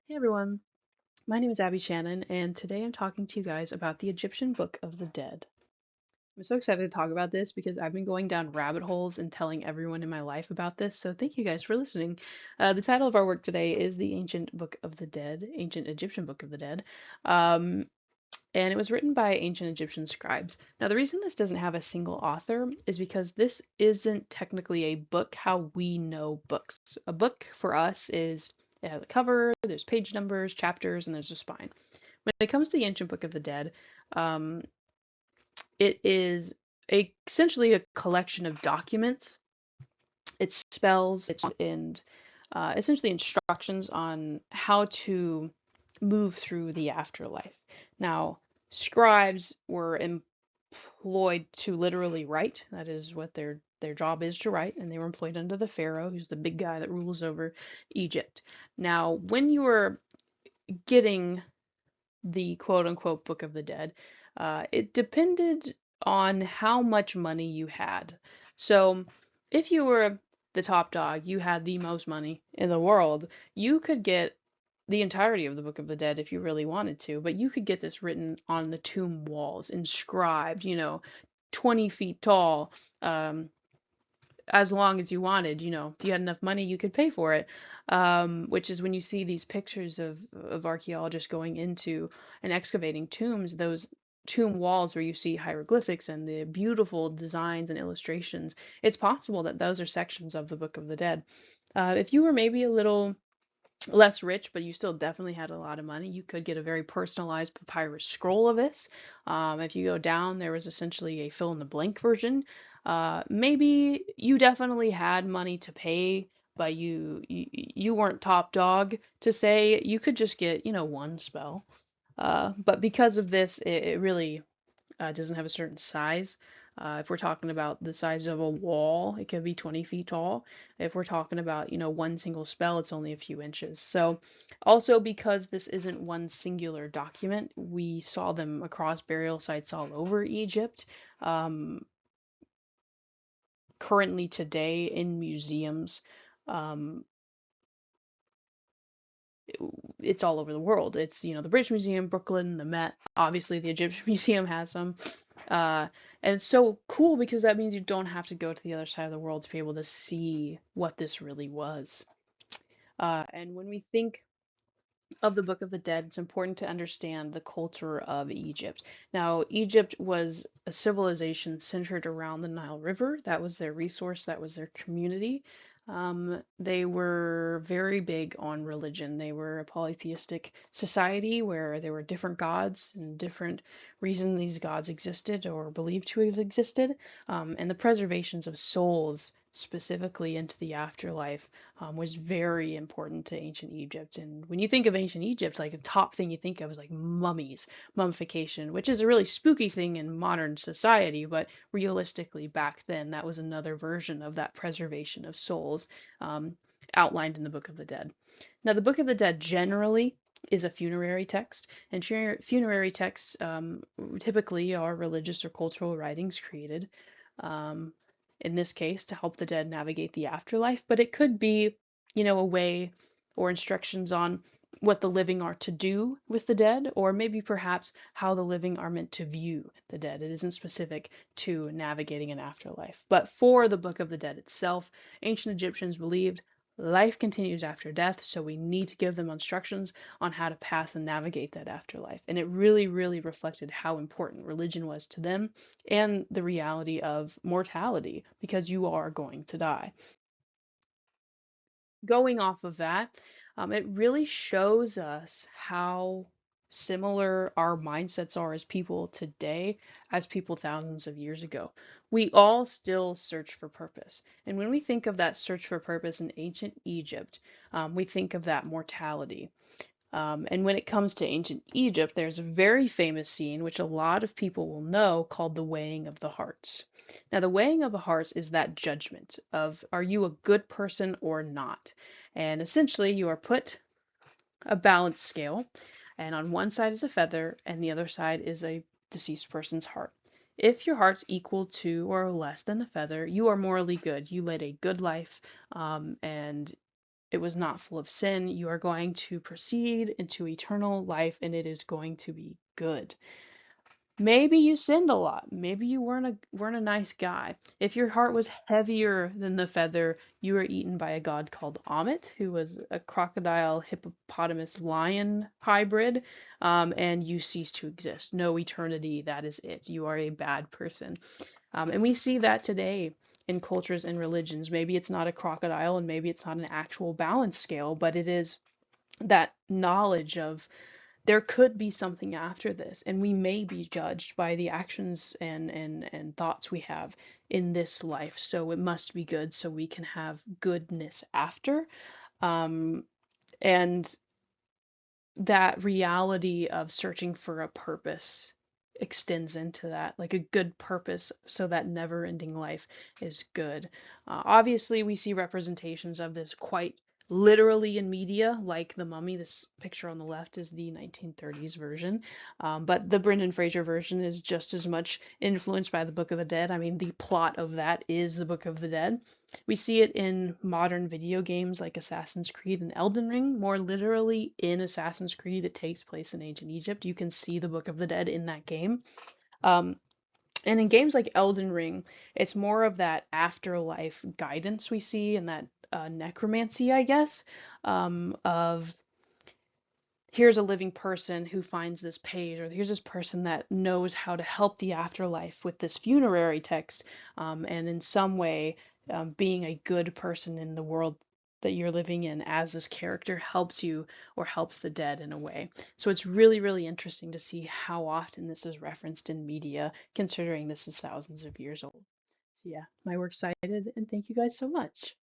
Hey everyone, my name is Abby Shannon, and today I'm talking to you guys about the Egyptian Book of the Dead. I'm so excited to talk about this because I've been going down rabbit holes and telling everyone in my life about this, so thank you guys for listening. The title of our work today is The Ancient Book of the Dead, Ancient Egyptian Book of the Dead, um, and it was written by ancient Egyptian scribes. Now, the reason this doesn't have a single author is because this isn't technically a book how we know books. A book for us is it has a cover, there's page numbers, chapters, and there's a spine. When it comes to the Ancient Book of the Dead, um, it is essentially a collection of documents. It's spells, and essentially instructions on how to move through the afterlife. Now, scribes were employed to literally write. That is what their job is, to write, and they were employed under the pharaoh, who's the big guy that rules over Egypt. Now, when you were getting the quote unquote Book of the Dead, it depended on how much money you had. So, if you were the top dog, you had the most money in the world, you could get the entirety of the Book of the Dead if you really wanted to, but you could get this written on the tomb walls, inscribed, 20 feet tall, um, as long as you wanted. If you had enough money, you could pay for it. Which is when you see these pictures of archaeologists going into and excavating tombs, those tomb walls where you see hieroglyphics and the beautiful designs and illustrations, it's possible that those are sections of the Book of the Dead. If you were maybe a little less rich, but you still definitely had a lot of money, you could get a very personalized papyrus scroll of this. If you go down, there was essentially a fill in the blank version. Maybe you definitely had money to pay, but you weren't top dog to say you could just get, one spell. But because of this, it really doesn't have a certain size. If we're talking about the size of a wall, it could be 20 feet tall. If we're talking about, one single spell, it's only a few inches. So, also because this isn't one singular document, we saw them across burial sites all over Egypt. Um, Currently today in museums, um, it's all over the world. It's, the British Museum, Brooklyn, the Met. Obviously, the Egyptian Museum has some. Uh, and it's so cool because that means you don't have to go to the other side of the world to be able to see what this really was. And when we think of the Book of the Dead, it's important to understand the culture of Egypt. Now, Egypt was a civilization centered around the Nile River. That was their resource, that was their community. They were very big on religion. They were a polytheistic society where there were different gods and different reasons these gods existed or believed to have existed. And the preservations of souls, specifically into the afterlife, was very important to ancient Egypt. And when you think of ancient Egypt, like the top thing you think of is like mummies, mummification, which is a really spooky thing in modern society, but realistically back then that was another version of that preservation of souls, um, outlined in the Book of the Dead. Now, the Book of the Dead generally is a funerary text, and funerary texts typically are religious or cultural writings created, um, in this case, to help the dead navigate the afterlife, but it could be, a way or instructions on what the living are to do with the dead, or maybe perhaps how the living are meant to view the dead. It isn't specific to navigating an afterlife. But for the Book of the Dead itself, ancient Egyptians believed life continues after death, so we need to give them instructions on how to pass and navigate that afterlife. And it really, really reflected how important religion was to them and the reality of mortality, because you are going to die. Going off of that, it really shows us how similar our mindsets are as people today as people thousands of years ago. We all still search for purpose. And when we think of that search for purpose in ancient Egypt, we think of that mortality. And when it comes to ancient Egypt, there's a very famous scene, which a lot of people will know, called the weighing of the hearts. Now, the weighing of the hearts is that judgment of, are you a good person or not? And essentially, you are put a balance scale, and on one side is a feather, and the other side is a deceased person's heart. If your heart's equal to or less than the feather, you are morally good. You led a good life, and it was not full of sin. You are going to proceed into eternal life and it is going to be good. Maybe you sinned a lot. Maybe you weren't a nice guy. If your heart was heavier than the feather, you were eaten by a god called Amit, who was a crocodile hippopotamus lion hybrid, and you cease to exist. No eternity. That is it. You are a bad person. And we see that today in cultures and religions. Maybe it's not a crocodile and maybe it's not an actual balance scale, but it is that knowledge of there could be something after this, and we may be judged by the actions and thoughts we have in this life. So it must be good so we can have goodness after. Um, and that reality of searching for a purpose extends into that, like a good purpose, so that never ending life is good. Obviously, we see representations of this quite literally in media, like The Mummy. This picture on the left is the 1930s version, but the Brendan Fraser version is just as much influenced by the Book of the Dead. I mean, the plot of that is the Book of the Dead. We see it in modern video games like Assassin's Creed and Elden Ring. More literally, in Assassin's Creed, it takes place in ancient Egypt. You can see the Book of the Dead in that game. Um, and in games like Elden Ring, it's more of that afterlife guidance we see and that necromancy, I guess, of here's a living person who finds this page, or here's this person that knows how to help the afterlife with this funerary text, and in some way, being a good person in the world that you're living in as this character helps you or helps the dead in a way. So it's really, really interesting to see how often this is referenced in media, considering this is thousands of years old. So yeah, my works cited, and thank you guys so much.